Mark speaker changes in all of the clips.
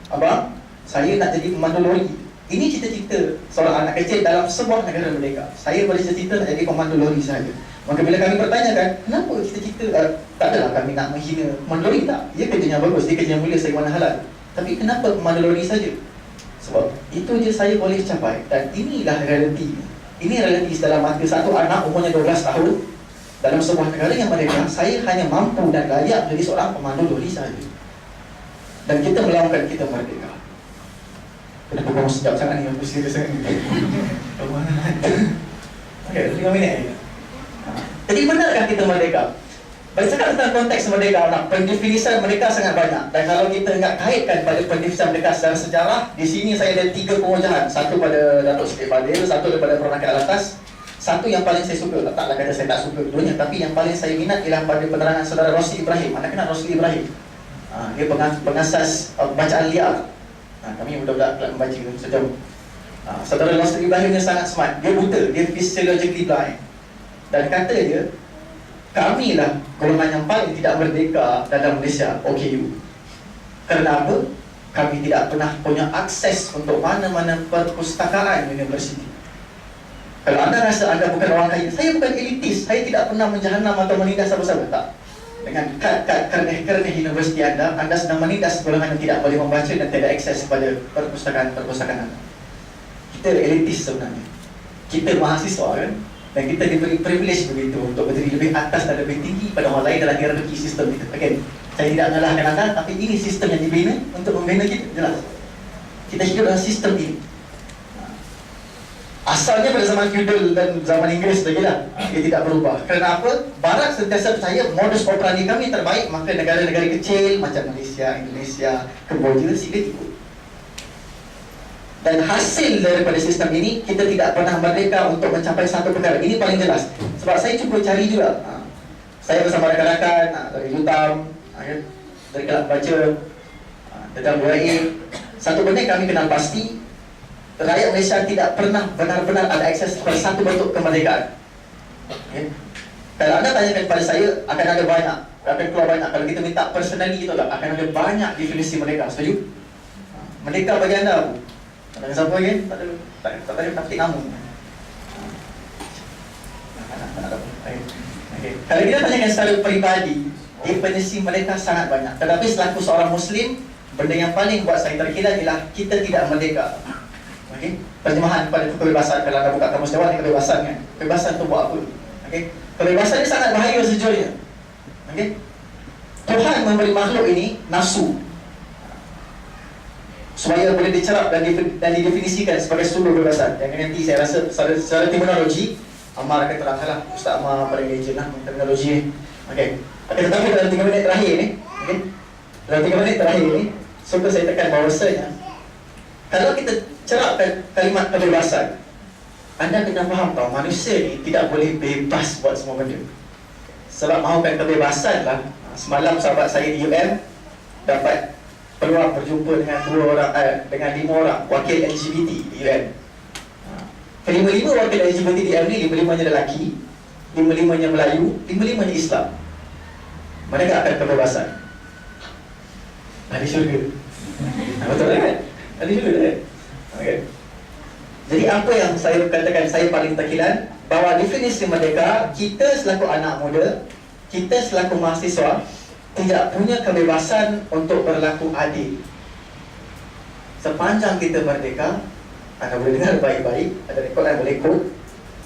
Speaker 1: abang, saya nak jadi pemandu lori. Ini cita-cita seorang anak kecil dalam sebuah negara merdeka. Saya boleh cita-cita nak jadi pemandu lori sahaja. Maka bila kami bertanyakan, kenapa cita-cita, tak adalah kami nak menghina pemandu lori, tak. Dia kerjanya bagus, dia kerjanya mulia sebagaimana halal. Tapi kenapa pemandu lori saja? Sebab itu je saya boleh capai. Dan inilah realiti. Ini realiti dalam mata satu anak umurnya 12 tahun dalam sebuah negara yang merdeka. Saya hanya mampu dan layak menjadi seorang pemandu lori sahaja. Dan kita melakukan, kita merdeka. Kenapa kamu sedap sangat ni? Aku serius sangat ni. Okey, 5 minit lagi. Jadi benarkah kita merdeka? Bercakap tentang konteks merdeka, pendefinisian merdeka sangat banyak. Dan kalau kita nak kaitkan pada pendefinisian merdeka secara sejarah, di sini saya ada 3 pewajahan. Satu pada Datuk Seri Fadil, satu daripada Peranakan Alatas, satu yang paling saya suka. Taklah kata saya tak suka keduanya, tapi yang paling saya minat ialah pada penerangan saudara Rosli Ibrahim. Anda kenal Rosli Ibrahim? Dia pengasas bacaan liar. Kami budak-budak kelab membaca sejam. Saudara Rosli Ibrahim dia sangat smart. Dia buta, dia physiologically blind. Dan kata dia, kamilah golongan yang paling tidak merdeka dalam Malaysia, OKU. Kerana apa? Kami tidak pernah punya akses untuk mana-mana perpustakaan universiti. Kalau anda rasa anda bukan orang kaya, saya bukan elitis, saya tidak pernah menjahanam atau menindas siapa-siapa, tak. Dengan kad-kad kernih-kernih universiti anda sedang menindas golongan yang tidak boleh membaca dan tidak akses kepada perpustakaan anda. Kita elitis sebenarnya. Kita mahasiswa kan, dan kita diberi privilege begitu untuk berdiri lebih atas dan lebih tinggi pada orang lain dalam hierarki sistem kita. Again, saya tidak menyalahkan anda, tapi ini sistem yang dibina untuk membina kita, jelas. Kita hidup dalam sistem ini. Asalnya pada zaman feudal dan zaman Inggeris lagi lah. Dia tidak berubah. Kerana apa? Barat sentiasa percaya modus operandi kami terbaik, maka negara-negara kecil macam Malaysia, Indonesia, Kemboja sila ikut. Dan hasil daripada sistem ini, kita tidak pernah merdeka untuk mencapai satu perkara. Ini paling jelas. Sebab saya cuba cari juga. Saya bersama rakan-rakan dari Lutam, dari Kelab Baca, tentang UAE. Satu benda kami kenal pasti, rakyat Malaysia tidak pernah benar-benar ada akses kepada satu bentuk kemerdekaan. Kalau anda tanyakan kepada saya, akan ada banyak, akan keluar banyak. Kalau kita minta personally itulah, akan ada banyak definisi merdeka. Setuju? Merdeka bagi anda apa? Dengan siapa lagi? Tak ada taktik nama. Kalau kita tanyakan secara peribadi, definisi merdeka sangat banyak. Tetapi selaku seorang Muslim, benda yang paling buat saya terkilat ialah kita tidak merdeka. Terjemahan pada kebebasan, kalau anda buka kamus dewan, kebebasan kan? Kebebasan tu buat apa? Kebebasan ni sangat bahaya sejujurnya. Tuhan memberi makhluk ini nafsu supaya boleh dicerap dan didefinisikan sebagai sumber kebebasan. Yang nanti saya rasa secara terminologi Ammar akan terangkanlah. Ustaz Ammar paling legend lah terminologi ni. Tetapi dalam 3 minit terakhir ni, dalam 3 minit terakhir ni, suka saya tekan bahawasanya kalau kita cerapkan kalimat kebebasan, anda kena faham tau, manusia ni tidak boleh bebas buat semua benda. Sebab mahukan kebebasan lah. Semalam sahabat saya di UM dapat peluang berjumpa dengan 5 orang wakil LGBT di UM. Kelima-lima wakil LGBT di UM ni, 5-5-nya lelaki, 5-5-nya Melayu, 5-5-nya Islam. Mereka akan kebebasan. Ada syurga. Betul kan? Ada syurga kan? Jadi apa yang saya katakan saya paling terkilan, bahawa definisi merdeka, kita selaku anak muda, kita selaku mahasiswa tidak punya kebebasan untuk berlaku adil. Sepanjang kita merdeka, anda boleh dengar baik-baik, ada rekod yang boleh quote,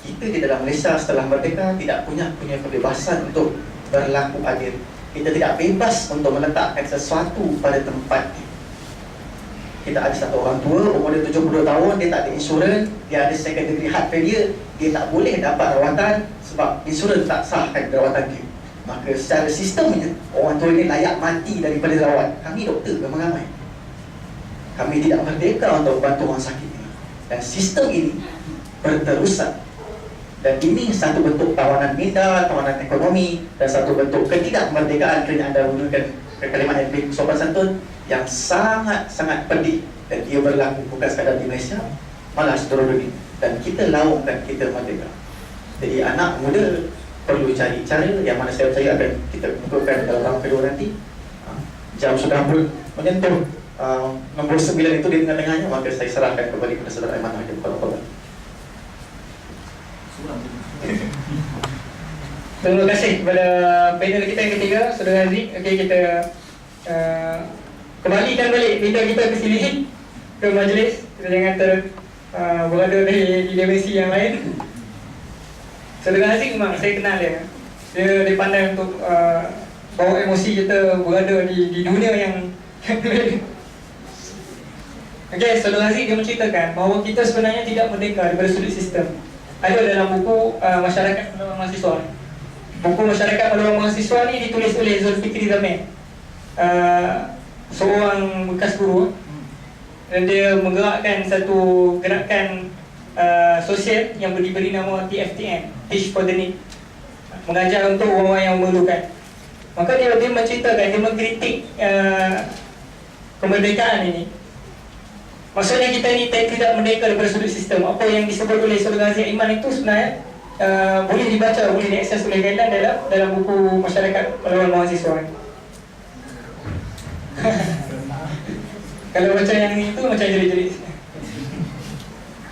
Speaker 1: kita di dalam Malaysia setelah merdeka tidak punya kebebasan untuk berlaku adil. Kita tidak bebas untuk meletakkan sesuatu pada tempat kita. Kita ada satu orang tua, umur dia 72 tahun, dia tak ada insurans, dia ada second degree heart failure, dia tak boleh dapat rawatan sebab insurans tak sahkan rawatan dia. Maka secara sistemnya, orang tua ini layak mati daripada rawat. Kami doktor memang ramai. Kami tidak merdeka untuk bantu orang sakit ini. Dan sistem ini berterusan. Dan ini satu bentuk tawanan minda, tawanan ekonomi, dan satu bentuk ketidakmerdekaan kerana anda menggunakan kalimat yang lebih sopan santun yang sangat-sangat pedih. Dan dia berlaku bukan sekadar di Malaysia, malah seluruh dunia. Dan kita laungkan kita merdeka. Jadi anak muda perlu cari cara yang mana saya percaya akan kita bukukan dalam round kedua nanti. Jam sudah pun menyentuh Nombor 9 itu di tengah-tengahnya, maka saya serahkan kembali kepada Saudara Aiman Hakim Kepala.
Speaker 2: Terima kasih kepada panel kita yang ketiga, Saudara Haziq. Okey, kita kembalikan balik minda kita ke sini, ke majlis. Kita jangan berada di dimensi yang lain. Saudara Haziq memang saya kenal dia. Dia dipandai untuk bawa emosi kita berada di dunia yang Okey, Saudara Haziq dia menceritakan bahawa kita sebenarnya tidak merdeka daripada sudut sistem. Ada dalam buku Masyarakat Peluang Mahasiswa. Buku Masyarakat Peluang Mahasiswa ni ditulis oleh Zulfikri Zamir, seorang bekas guru, dan dia menggerakkan satu gerakan sosial yang diberi nama TFTN, Teach for the Need, mengajar untuk orang yang memerlukan. Maka dia menceritakan, dia mengkritik kemerdekaan ini. Maksudnya kita ni tidak merdeka daripada sudut sistem. Apa yang disebut oleh Saudara Haziq Iman itu sebenarnya boleh dibaca, boleh diakses oleh kalian dalam buku Masyarakat Peluang Mahasiswa. Kalau baca yang itu macam jerit-jerit.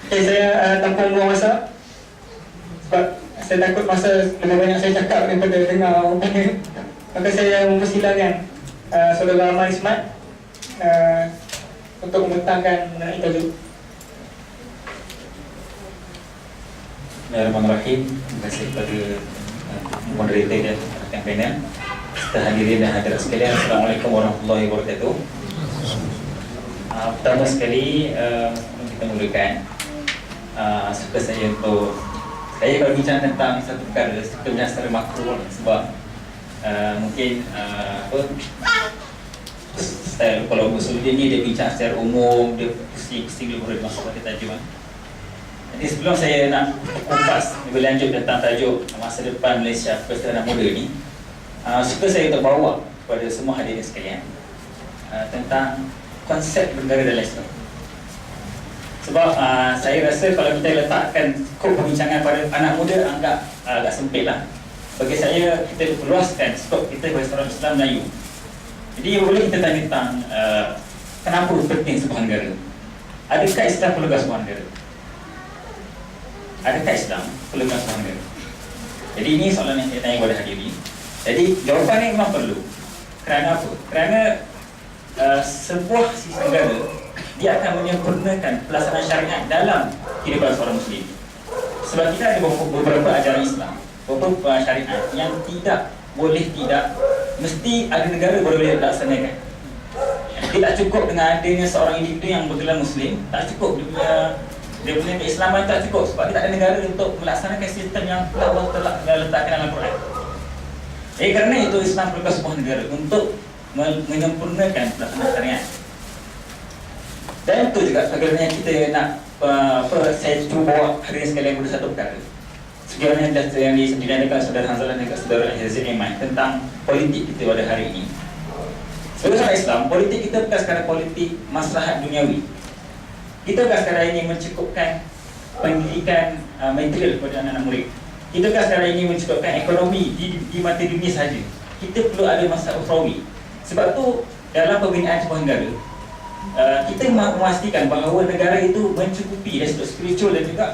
Speaker 2: Okay, saya tanpa membuang masa, sebab saya takut masa lebih banyak saya cakap daripada dengar panel. Maka saya mempersilakan Saudara Amal Ismat untuk membentangkan mengenai tajuk.
Speaker 3: Bismillahirrahmanirrahim. Terima kasih kepada moderator dan rakan panel, serta hadirin dan hadirat sekalian. Assalamualaikum warahmatullahi wabarakatuh. Pertama sekali, kita mulakan, suka saya untuk kalau bincang tentang satu perkara, kita bincang secara makro, sebab mungkin style kalau usul dia ni, dia bincang secara umum, dia pusing-pusing dia boleh masuk pada tajuk. Jadi sebelum saya nak kupas lebih lanjut tentang tajuk masa depan Malaysia Peserta Anak Muda ni, suka saya untuk bawa kepada semua hadirin sekalian tentang konsep bernegara dalam Islam. Sebab saya rasa kalau kita letakkan skop perbincangan pada anak muda agak sempit lah. Bagi saya, kita luaskan skop kita kepada seorang Islam Melayu. Jadi boleh kita tanya tentang kenapa penting sebuah negara. Adakah Islam perlu sebuah negara? Adakah Islam perlu sebuah negara? Jadi ini soalan yang saya tanya kepada hadirin. Jadi jawapannya memang perlu. Kerana apa? Kerana sebuah sistem negara, dia akan menyempurnakan pelaksanaan syariat dalam kehidupan seorang Muslim. Sebab kita ada beberapa ajaran Islam, beberapa syariat yang mesti ada negara boleh dilaksanakan. Dia tak cukup dengan adanya seorang individu yang bergelar Muslim, tak cukup dia punya keislaman, tak cukup sebab dia tak ada negara untuk melaksanakan sistem yang Allah telah letakkan dalam Quran. Kerana itu Islam perlu sebuah negara untuk menyempurnakan pelaksanaan syariat. Dan itu juga bagaimana kita nak saya cuba bawa hadirin sekalian kepada satu perkara. Sebenarnya yang disampaikan Saudara Hanzalah dan Saudara Haziq Iman tentang politik kita pada hari ini. Sebagai orang Islam, politik kita bukan sekadar politik maslahat duniawi. Kita bukan sekadar ingin mencukupkan pendidikan material kepada anak-anak murid. Kita bukan sekadar ingin mencukupkan ekonomi di mata dunia sahaja. Kita perlu ada masalah ukhrawi. Sebab tu dalam pembinaan sebuah negara, kita memastikan bahawa negara itu mencukupi dari sudut spiritual dan juga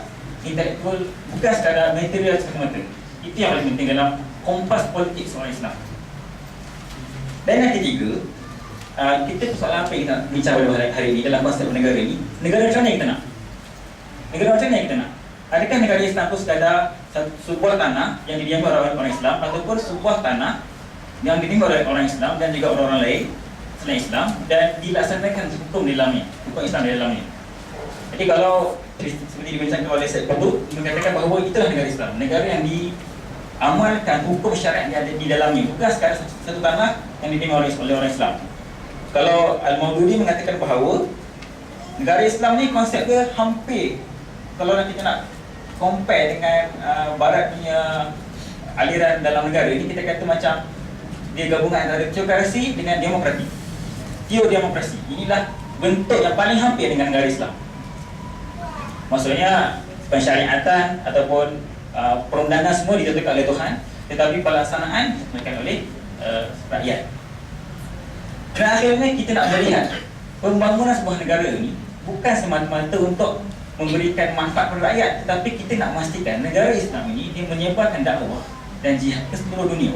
Speaker 3: intelektual, bukan sekadar material semata-mata. Itu yang paling penting dalam kompas politik seorang Islam. Dan yang ketiga, kita persoalan apa yang kita bincang pada hari ini dalam konsep negara ini. Negara macam mana yang kita nak? Negara macam mana yang kita nak? Adakah negara Islam itu sekadar sebuah tanah yang didiami oleh orang Islam, ataupun sebuah tanah yang didiami oleh orang Islam dan juga orang-orang lain selain Islam, dan dilaksanakan hukum di dalamnya, hukum Islam di dalamnya? Jadi kalau seperti dibincangkan oleh Syed Qutb, mengatakan bahawa itulah negara Islam, negara yang diamalkan hukum syariat yang ada di dalamnya, bukan sekadar satu tanah yang didiami oleh orang Islam. Kalau Al-Maududi mengatakan bahawa negara Islam ni konsep dia hampir, kalau kita nak compare dengan barat punya aliran dalam negara ini, kita kata macam dia gabungan antara teokrasi dengan demokrasi. Teodemokrasi, inilah bentuk yang paling hampir dengan negara Islam. Maksudnya pensyariatan ataupun perundangan semua ditentukan oleh Tuhan, tetapi pelaksanaan ditentukan oleh rakyat. Dan akhirnya kita nak melihat pembangunan sebuah negara ni bukan semata-mata untuk memberikan manfaat kepada rakyat, tetapi kita nak memastikan negara Islam ini dia menyebarkan dakwah dan jihad ke seluruh dunia.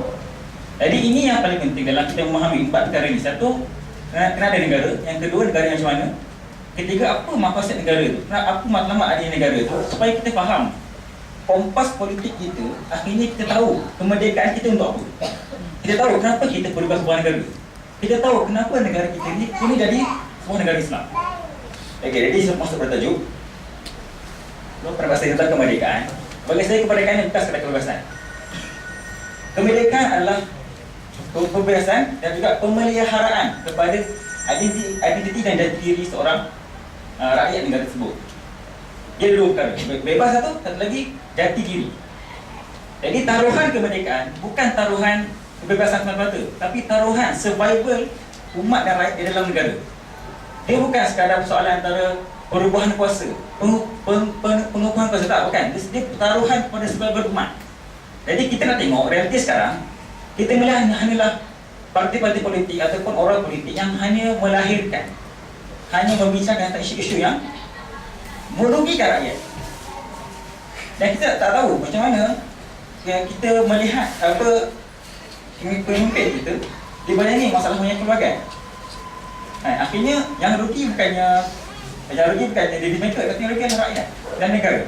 Speaker 3: Jadi ini yang paling penting dalam kita memahami 4 perkara ini. Satu, kena ada negara. Yang kedua, negara yang macam mana. Ketiga, apa maksud negara itu, apa matlamat adanya negara itu, supaya kita faham kompas politik kita. Akhirnya kita tahu kemerdekaan kita untuk apa. Kita tahu kenapa kita perlu sebuah negara. Kita tahu kenapa negara kita ini jadi sebuah negara Islam. Okey, jadi masuk pada tajuk perbahasan tentang kemerdekaan. Bagi saya kemerdekaan ini bukan sekadar kebebasan. Kemerdekaan adalah kebebasan dan juga pemeliharaan kepada identiti dan jati diri seorang rakyat negara tersebut. Dia dua perkara, bebas satu lagi jati diri. Jadi taruhan kemerdekaan bukan taruhan kebebasan semata-mata, tapi taruhan survival umat dan rakyat di dalam negara. Dia bukan sekadar persoalan antara perubahan kuasa, pengukuhan kuasa, tak, bukan. Dia taruhan kepada survival umat. Jadi kita nak tengok realiti sekarang, kita melihat hanyalah parti-parti politik ataupun orang politik yang hanya melahirkan, hanya membincangkan tentang isu-isu yang merugikan rakyat. Dan kita tak tahu macam mana kita melihat apa pemimpin kita dibayangi masalah banyak keluarga. Akhirnya yang rugi bukannya diri mereka, tapi yang rugi adalah rakyat dan negara.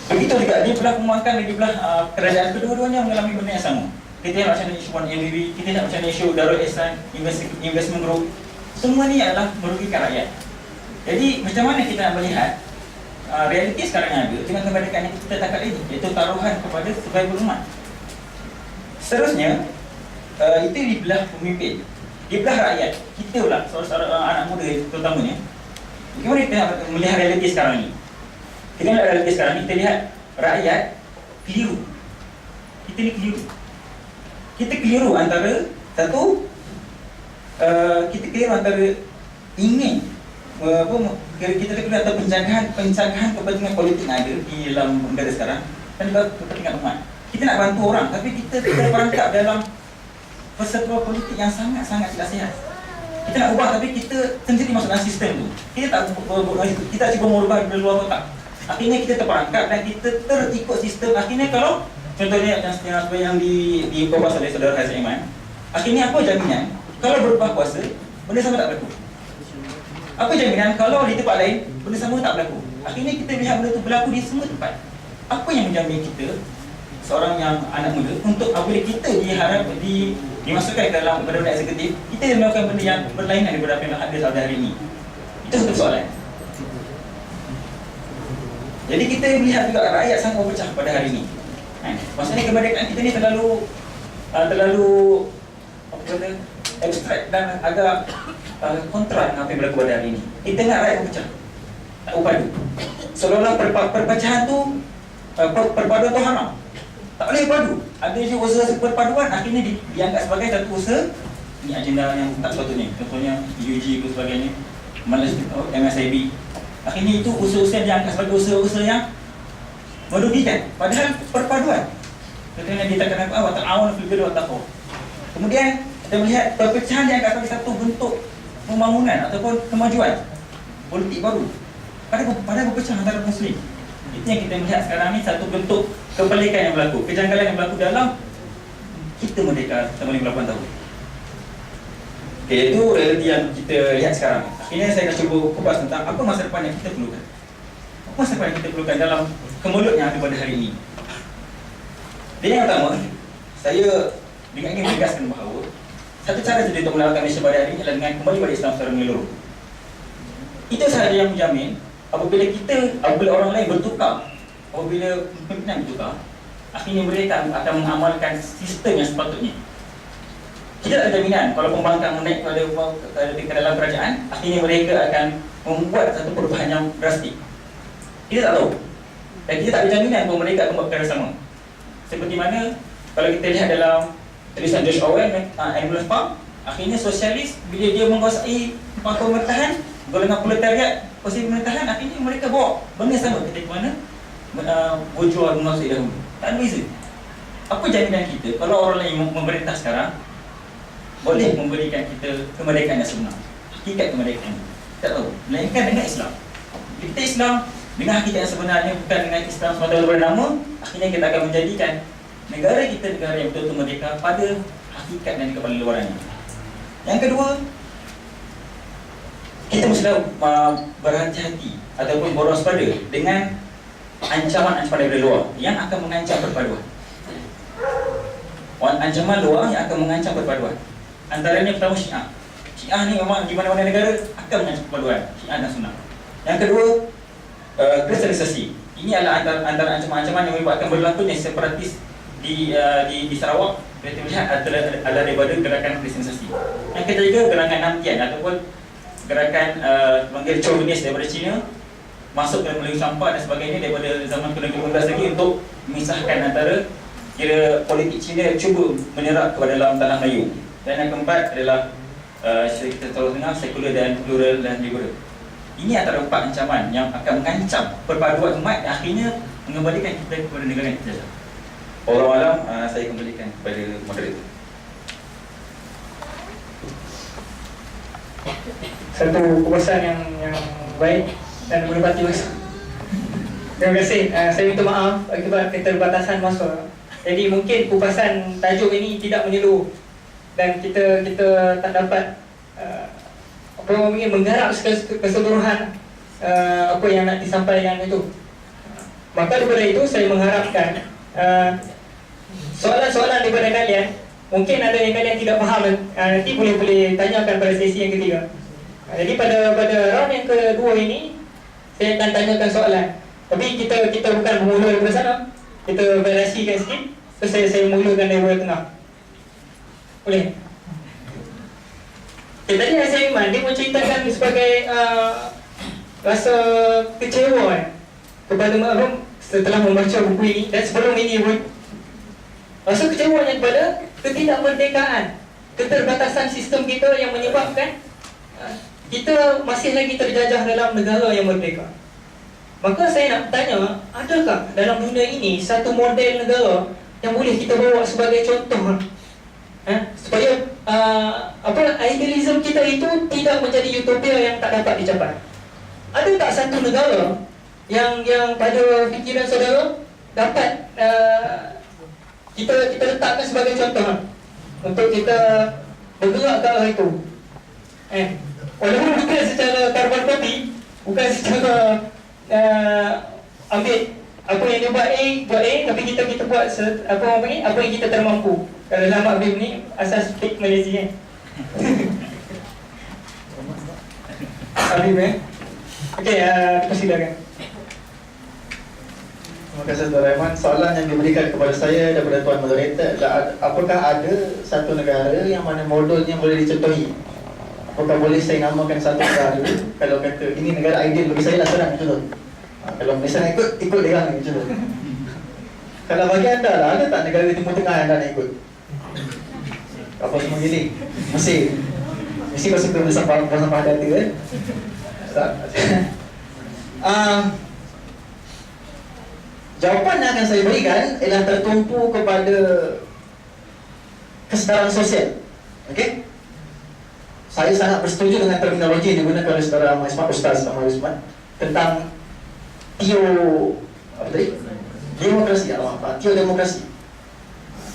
Speaker 3: Begitu juga di belah pemangkan dan di belah kerajaan, kedua-duanya mengalami benda yang sama. Kita nak macam isu PNB, kita nak macam isu Darul Ihsan, investment group. Semua ni adalah merugikan rakyat. Jadi macam mana kita nak melihat realiti sekarang yang ada dengan kemerdekaan yang kita tangkap ini, iaitu taruhan kepada survival umat. Seterusnya, itu di belah pemimpin. Di belah rakyat, kita pula, seorang anak muda terutamanya, bagaimana kita nak melihat realiti sekarang ini? Kita melihat realiti sekarang ini, kita lihat rakyat keliru. Kita ni keliru. Kita keliru antara, satu, kita keliru antara ingin kita keliru antara pencegahan kepentingan politik yang ada di dalam negara sekarang dan juga kepentingan umat. Kita nak bantu orang, tapi kita terperangkap dalam persatuan politik yang sangat-sangat tidak sihat. Kita nak ubah, tapi kita sendiri masuk dalam sistem tu. Kita tak cuba merubah dari luar kotak. Akhirnya kita terperangkap dan kita terikut sistem. Akhirnya kalau contohnya yang dibahas oleh saudara Haziq Iman, akhirnya apa jaminan kalau berubah kuasa benda sama tak berlaku? Apa jaminan kalau di tempat lain benda sama tak berlaku? Akhirnya kita lihat benda itu berlaku di semua tempat. Apa yang menjamin kita seorang yang anak muda untuk apabila kita dimasukkan ke dalam benda-benda eksekutif, kita melakukan benda yang berlainan daripada apa yang ada pada hari ini? Itu satu soalan. Jadi kita melihat juga rakyat sangat berpecah pada hari ini. Maksudnya kemerdekaan kita ni terlalu apa kata, abstrak dan agak kontra dengan apa yang berlaku pada hari ini. Kita nak rakyat berpecah, tak berpadu. Seolah-olah perpecahan tu, perpaduan tu haram. Tak boleh berpadu. Ada je usaha perpaduan, akhirnya dianggap sebagai satu usaha ini agenda yang tak sepatutnya. Contohnya UG dan sebagainya, MSIB. Akhirnya itu usaha-usaha yang dianggap sebagai usaha-usaha yang merugikan. Padahal perpaduan. Contohnya dikatakan wa ta'awunu fil birri wat taqwa. Kemudian kita melihat perpecahan dianggap sebagai satu bentuk pembangunan ataupun kemajuan politik baru. Padahal berpecah antara Muslim. Itu yang kita melihat sekarang ni, satu bentuk kepelikan yang berlaku, kejanggalan yang berlaku dalam kita merdeka selama 58 tahun. Okay, itu realiti yang kita lihat sekarang. Akhirnya saya nak cuba kupas tentang apa masa depan yang kita perlukan. Apa masa depan yang kita perlukan dalam kemulut yang ada pada hari ini. Jadi yang pertama, saya ingin menegaskan bahawa satu cara saja untuk melawatkan Malaysia pada hari ini adalah dengan kembali pada Islam secara menyeluruh. Itu sahaja yang menjamin apabila orang lain bertukar, apabila pimpinan bertukar, akhirnya mereka akan mengamalkan sistem yang sepatutnya. Kita tak ada jaminan kalau pembangkang menaik ke dalam kerajaan, akhirnya mereka akan membuat satu perubahan yang drastik. Kita tak tahu. Dan kita tak ada jaminan bahawa mereka akan buat perkara sama. Seperti mana kalau kita lihat dalam tulisan George Orwell, Animal Farm, akhirnya sosialis bila dia menguasai pemerintahan, golongan proletariat posisi pemerintahan, akhirnya mereka bawa benda sama ketika mana bourgeois menguasai dahulu. Tak ada beza. Apa jaminan kita kalau orang lain memerintah sekarang boleh memberikan kita kemerdekaan yang sebenar? hakikat kemerdekaan. Tak tahu. Melainkan dengan Islam. Kita Islam dengan hakikat yang sebenarnya, bukan dengan Islam semata-mata bernama, akhirnya kita akan menjadikan negara kita negara yang betul-betul merdeka pada hakikat dan kepala luarannya. Yang kedua, kita mestilah berhati-hati ataupun berwaspada dengan ancaman-ancaman dari luar yang akan mengancam perpaduan. Ancaman luar yang akan mengancam perpaduan. Antaranya pertama Syiah. Syiah ni memang di mana-mana negara akan mengancam perpaduan, Syiah dan Sunnah. Yang kedua, kristenisasi. Ini adalah antara ancaman-ancaman yang menyebabkan berlakunya separatis di Sarawak. Kita melihat adalah daripada gerakan kristenisasi. Yang ketiga, gerakan Namtian ataupun gerakan panggil chauvinis daripada China, masuk dalam Melayu sampah dan sebagainya daripada zaman kolonial 15 lagi untuk memisahkan antara kira politik China cuba menyerap kepada dalam tanah Melayu. Dan yang keempat adalah kita tahu dengar sekular dan plural dan liberal. Ini antara 4 ancaman yang akan mengancam perpaduan umat dan akhirnya mengembalikan kita kepada negara yang kita. Wallahualam, saya kembalikan kepada moderator.
Speaker 2: Satu keputusan yang baik dan menepati masa. Terima kasih. Saya minta maaf akibat keterbatasan masa. Jadi mungkin kupasan tajuk ini tidak menyeluruh dan kita tak dapat apa namanya menggarap keseluruhan apa yang nak disampaikan itu. Maka daripada itu saya mengharapkan soalan-soalan daripada kalian, mungkin ada yang kalian tidak faham, nanti boleh tanyakan pada sesi yang ketiga. Jadi pada round yang kedua ini saya akan tanyakan soalan. Tapi kita bukan bermula daripada sana. Kita variasikan sikit. So saya mulakan daripada tengah. Boleh? Okay, tadi Hasan Iman dia menceritakan sebagai rasa kecewa kepada marhum setelah membaca buku ini dan sebelum ini pun. Rasa kecewanya kepada ketidakmerdekaan, keterbatasan sistem kita yang menyebabkan kita masih lagi terjajah dalam negara yang merdeka. Maka saya nak tanya, adakah dalam dunia ini satu model negara yang boleh kita bawa sebagai contoh supaya idealism kita itu tidak menjadi utopia yang tak dapat dicapai? Ada tak satu negara yang pada fikiran saudara dapat kita letakkan sebagai contoh untuk kita bergerak ke arah itu? Walaupun bukan secara carbon copy, bukan secara ambil apa yang dia buat A, tapi kita buat apa yang kita termampu. Kalau dalam Habib ni asas fake Malaysia kan. Habib okey, persilakan.
Speaker 1: Terima kasih Tuan Rahman. Soalan yang diberikan kepada saya daripada Tuan Moderator adalah apakah ada satu negara yang mana modelnya boleh dicontohi? Apakah boleh saya namakan satu negara kalau kata ini negara ideal bagi saya lah, senang macam tu. Kalau misalnya ikut dia orang macam tu. Kalau bagi anda lah, ada tak negara Timur Tengah yang anda nak ikut? Apa semua gini? Mesti kau suka bersama data kan? Tak. Jawapan yang akan saya berikan ialah tertumpu kepada kesedaran sosial. Okey? Saya sangat bersetuju dengan terminologi yang digunakan oleh saudara Ahmad Ismat, Ustaz Ahmad Ismat tentang teodemokrasi.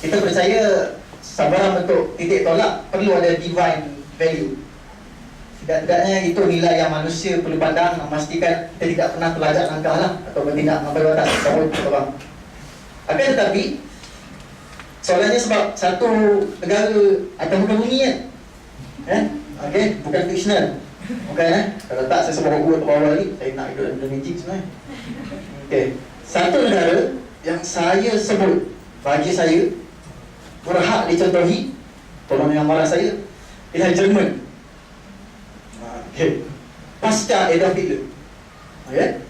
Speaker 1: Kita percaya sabaran bentuk titik tolak perlu ada divine value. Tidak-tidaknya itu nilai yang manusia perlu pandang, memastikan kita tidak pernah terlajak langkah lah atau bertindak melampaui batas. Akan tetapi soalannya sebab satu negara atau muka bumi kan? Okey, bukan fiksional. Bukan Kalau tak saya sebut buku bawah lagi, saya nak hidup dalam magic sebenarnya. Okey, satu negara yang saya sebut bagi saya berhak dicontohi, tolong jangan marah saya, ialah Jerman. Okey, pasca Adolf Hitler. Okey,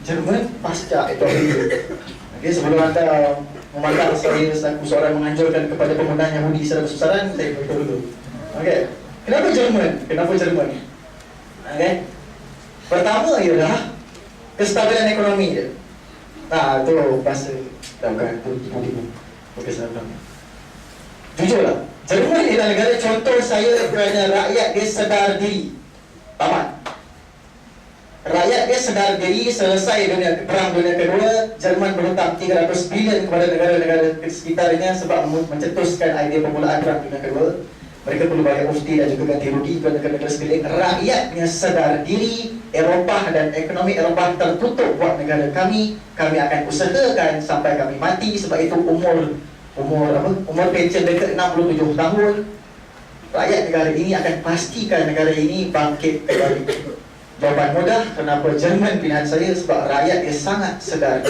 Speaker 1: Jerman pasca Adolf Hitler. Okey, sebelum anda memandang saya selaku seorang menganjurkan kepada penggunaan Yahudi secara besar-besaran, saya beritahu dulu. Okey, kenapa Jerman? Okey, pertama ialah kestabilan ekonomi dia. Tu bahasa dah bukan tipu-tipu. Okey, salah. Jujurlah, Jerman ialah negara contoh saya kerana rakyat dia sedar diri. sedar diri selesai perang dunia kedua, Jerman berhutang 300 bilion kepada negara-negara sekitarnya sebab mencetuskan idea permulaan perang dunia kedua. Mereka perlu bayar ufti dan juga ganti rugi kepada negara-negara sekeliling. Rakyatnya sedar diri, Eropah dan ekonomi Eropah tertutup buat negara kami akan usahakan sampai kami mati. Sebab itu umur pension mereka 67 tahun. Rakyat negara ini akan pastikan negara ini bangkit kembali. Jawapan mudah, kenapa Jerman pilihan saya? Sebab rakyat dia sangat sedar.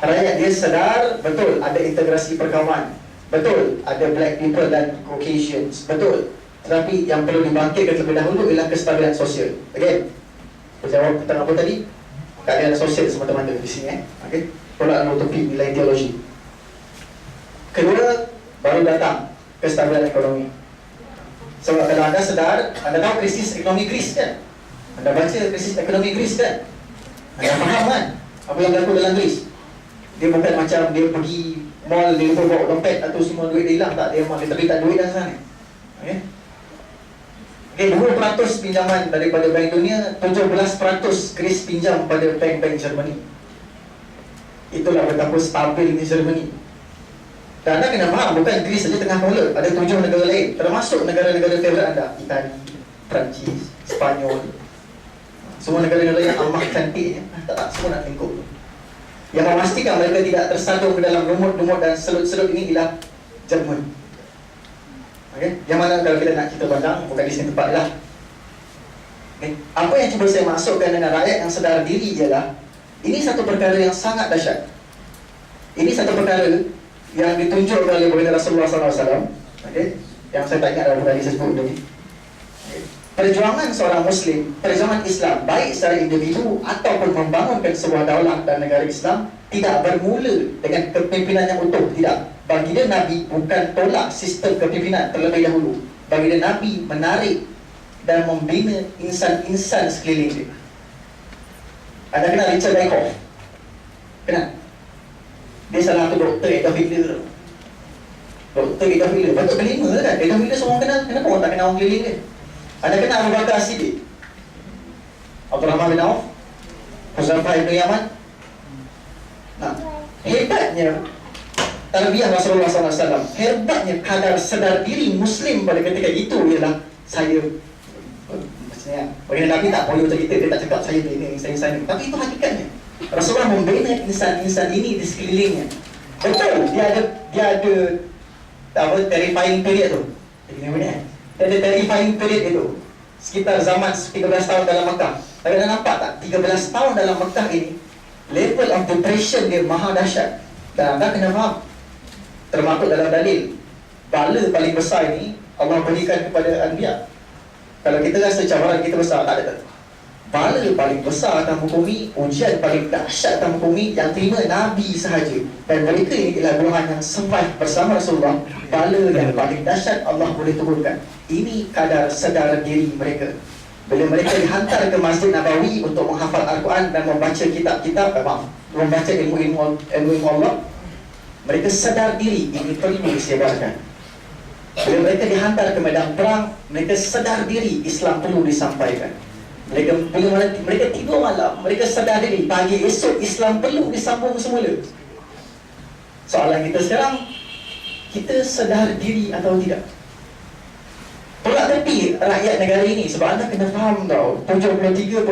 Speaker 1: Rakyat dia sedar, betul ada integrasi perkawaman, betul ada black people dan Caucasians, betul. Tetapi yang perlu dibangkitkan terlebih dahulu ialah kestabilan sosial. Again, berjawab tentang apa tadi? Keadaan sosial semata-mata di sini. Okay? Tolak utopi nilai ideologi. Kedua, baru datang kestabilan ekonomi. Sebab kalau anda sedar, anda tahu krisis ekonomi Greece kan? Anda baca krisis ekonomi Greece kan? Anda faham kan? Apa yang berlaku dalam Greece? Dia bukan macam dia pergi mall, dia lupa bawa dompet atau semua duit dia hilang. Tak, dia memang dia terletak duit dalam sana. Okay? Okay, 2% pinjaman daripada Bank Dunia, 17% Greece pinjam pada bank-bank Germany. Itulah betapa stabilnya Germany. Dan anda kena faham, bukan Greece saja tengah tolak. Ada 7 negara lain, termasuk negara-negara favourite anda, Itali, Perancis, Spanyol. Semua negara-negara yang amat cantiknya, tak semua nak lingkup. Yang memastikan mereka tidak tersadung ke dalam lumut-lumut dan selut-selut ini ialah Jerman. Okay? Yang mana kalau kita nak cerita panjang, bukan di sini tempat lah. Okay? Apa yang cuba saya masukkan dengan rakyat yang sedar diri ialah, ini satu perkara yang sangat dahsyat. Ini satu perkara yang ditunjuk oleh Baginda Rasulullah SAW. Okay? Yang saya tak ingat dalam tadi saya sebut tadi. Okay? Perjuangan seorang Muslim, perjuangan Islam, baik secara individu ataupun membangunkan sebuah daulah dan negara Islam, tidak bermula dengan kepimpinan yang utuh. Tidak. Baginda Nabi bukan tolak sistem kepimpinan terlebih dahulu. Baginda Nabi menarik dan membina insan-insan sekeliling dia. Anda kenal Richard Dayhoff? Kenal? Dia salah satu doktor Adolf Hitler. Doktor Adolf Hitler. Patut kelima kan? Adolf Hitler semua kenal. Kenapa orang tak kenal orang keliling dia? Anda kenal Abu Bakar As-Siddiq? Abdurrahman bin Auf? Huzaifah ibn Yaman? Nah, hebatnya tarbiyah Rasulullah SAW, hebatnya kadar sedar diri Muslim pada ketika itu ialah saya, maksudnya Baginda Nabi tak perlu cerita, dia tak cakap saya ini, saya ini, tapi itu hakikatnya. Rasulullah membina insan-insan ini di sekelilingnya. Betul, dia ada terrifying period tu. Dia ada terrifying period itu. Sekitar zaman 13 tahun dalam Mekah. Tapi anda nampak tak? 13 tahun dalam Mekah ini, level of depression dia maha dahsyat. Dan anda kena faham, termasuk dalam dalil, bala paling besar ini Allah berikan kepada Anbiya. Kalau kita rasa cabaran kita besar, tak ada. Bala paling besar akan bumi, ujian paling dahsyat akan bumi yang terima Nabi sahaja. Dan mereka ini ialah golongan yang survive bersama Rasulullah. Bala yang paling dahsyat Allah boleh turunkan. Ini kadar sedar diri mereka. Bila mereka dihantar ke Masjid Nabawi untuk menghafal Al-Quran dan membaca kitab-kitab, membaca ilmu-ilmu Allah, mereka sedar diri ini perlu disebarkan. Bila mereka dihantar ke medan perang, mereka sedar diri Islam perlu disampaikan. Mereka tidur malam, mereka sedar diri pagi esok Islam perlu disambung semula. Soalan kita sekarang, kita sedar diri atau tidak? Tolak tepi rakyat negara ini. Sebab anda kena faham tau, 73%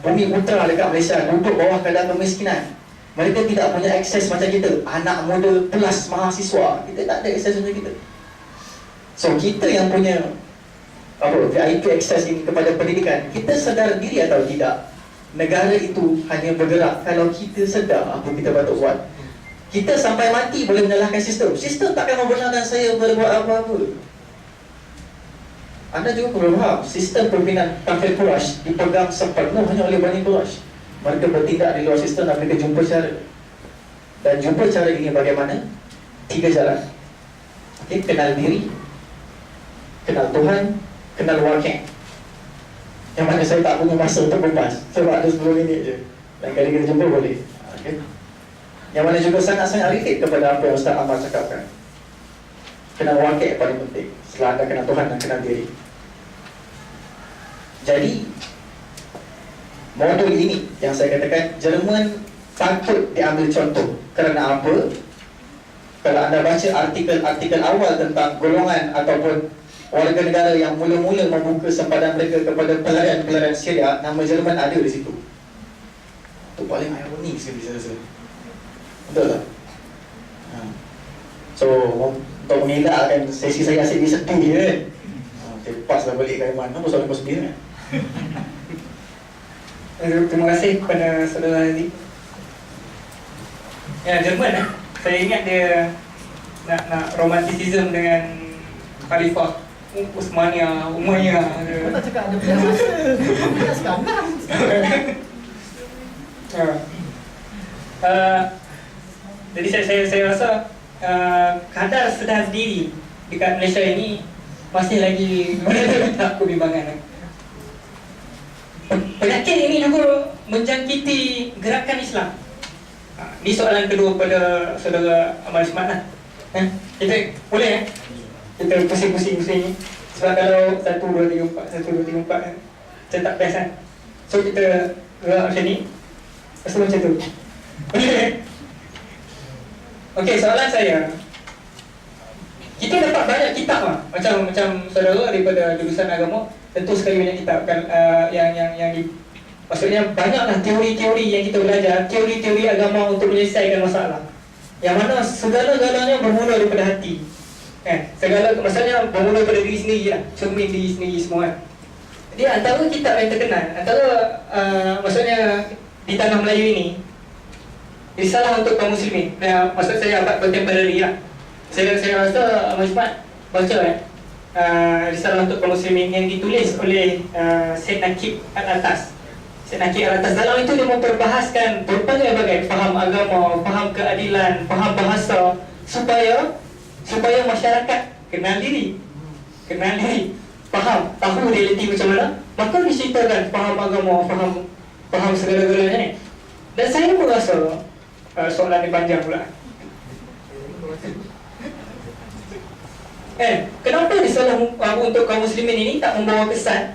Speaker 1: bumi putra dekat Malaysia duduk bawah kadar kemiskinan. Mereka tidak punya akses macam kita, anak muda plus mahasiswa. Kita tak ada akses macam kita. So kita yang punya VIP akses ini kepada pendidikan, kita sedar diri atau tidak? Negara itu hanya bergerak kalau kita sedar apa kita patut buat. Kita sampai mati boleh menyalahkan sistem. Sistem takkan membenarkan saya berbuat apa-apa. Anda juga perlu faham, sistem pimpinan kafir Quraisy dipegang sepenuhnya oleh Bani Quraisy. Mereka bertindak di luar sistem dan mereka jumpa cara. Dan jumpa cara ini bagaimana? 3 jalan. Okay, kenal diri, kenal Tuhan, kenal wakil. Yang mana saya tak punya masa untuk kupas, sebab ada 10 minit je. Dan kali kita jumpa boleh. Okay. Yang mana juga sangat-sangat relate kepada apa yang Ustaz Ahmad cakapkan. Kenal wakil paling penting. Setelah anda kenal Tuhan dan kenal diri. Jadi modul ini yang saya katakan Jerman patut diambil contoh. Kerana apa? Kalau anda baca artikel-artikel awal tentang golongan ataupun warga negara yang mula-mula membuka sempadan mereka kepada pelarian-pelarian Syria, nama Jerman ada di situ. Itu paling ironi sekali saya rasa. Betul tak? So, untuk mengelakkan sesi saya asyik disedih kan. Lepaslah balik ke Aiman. Kenapa soalan kau sendiri kan?
Speaker 2: Terima kasih kepada saudara Haziq. Ya, Jerman saya ingat dia nak romanticism dengan Khalifah Utsmaniyah, Umayyah.
Speaker 4: Kau tak cakap ada pilihan masa. Kau tak sekarang.
Speaker 2: Jadi saya rasa kadar sedar diri dekat Malaysia ini masih lagi tak kebimbangan. Penyakit ini juga menjangkiti gerakan Islam. Ini soalan kedua pada saudara Amal Ismat lah. Kita boleh kita pusing-pusing. Sebab kalau 1, 2, 3, 4 saya tak best kan. So kita gerak macam ni. Lepas tu macam tu. Boleh? Okey, soalan saya. Kita dapat banyak kitab lah. Macam saudara daripada jurusan agama, tentu sekali banyak kitab kan, maksudnya banyaklah teori-teori yang kita belajar, teori-teori agama untuk menyelesaikan masalah. Yang mana segala-galanya bermula daripada hati. Segala maksudnya bermula daripada diri sendiri lah, cermin diri sendiri semua kan. Jadi antara kitab yang terkenal, maksudnya di tanah Melayu ini, risalah untuk kaum muslimin. Maksud saya abad contemporary lah. Saya rasa Majmat baca risalah untuk kaum muslimin yang ditulis oleh Syed Naqib Al-Atas. Syed Naqib Al-Atas dalam itu dia memperbahaskan berbagai-bagai faham agama, faham keadilan, faham bahasa supaya masyarakat kenal diri, faham, tahu realiti macam mana, maka diceritakan faham agama, faham segala-galanya ni. Dan saya pun rasa soalan ni panjang pula. Kenapa risalah untuk kaum muslimin ini tak membawa kesan?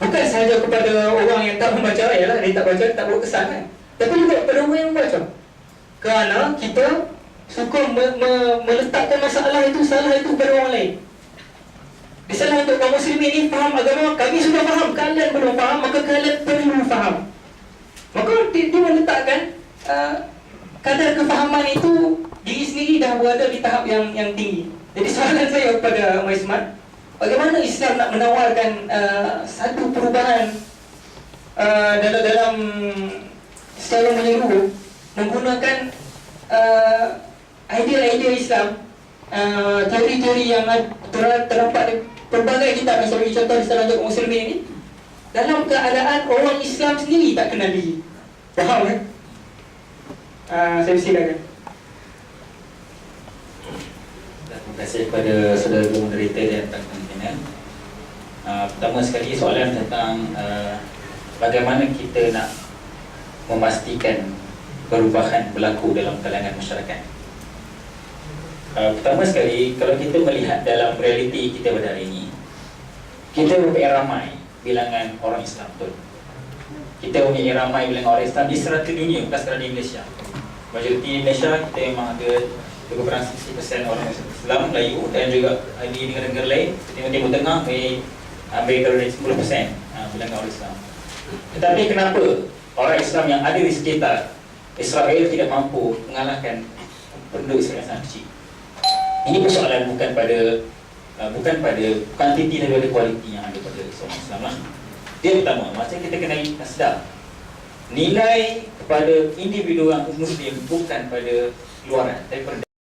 Speaker 2: Bukan sahaja kepada orang yang tak membaca, ialah dia tak baca, tak bawa kesan kan? Tapi juga kepada orang yang membaca. Kerana kita suka meletakkan masalah itu, salah itu kepada orang lain. Risalah untuk kaum muslimin ini faham agama, kami sudah faham, kalian belum faham, maka kalian perlu faham. Maka dia meletakkan kadar kefahaman itu diri sendiri dah berada di tahap yang tinggi. Jadi soalan saya kepada Umar Ismat, bagaimana Islam nak menawarkan satu perubahan dalam secara menyeluruh menggunakan idea-idea Islam, teori-teori yang terdapat di pelbagai kitab yang sebagai contoh risalah untuk kaum muslimin ini, dalam keadaan orang Islam sendiri tak kenal diri. Faham kan? Saya silakan.
Speaker 3: Terima kasih kepada saudara moderator dan pimpinan. Pertama sekali soalan tentang bagaimana kita nak memastikan perubahan berlaku dalam kalangan masyarakat. Pertama sekali, kalau kita melihat dalam realiti kita pada hari ini, kita mempunyai ramai bilangan orang Islam, betul. Kita mempunyai ramai bilangan orang Islam di serata dunia, bukan sekadar di Malaysia. Majoriti di Malaysia kita memang ada lebih kurang 60% orang Islam Melayu, dan juga di negara-negara lain seperti Timur Tengah ambil dari 10% bilangan orang Islam. Tetapi kenapa orang Islam yang ada di sekitar Israel tidak mampu mengalahkan penduduk Israel yang sangat kecil? Ini persoalan bukan pada kuantiti dan pada kualiti yang ada pada seorang Islam lah. Dia pertama, macam kita kena sedar nilai kepada individu orang Muslim bukan pada luaran, tapi pada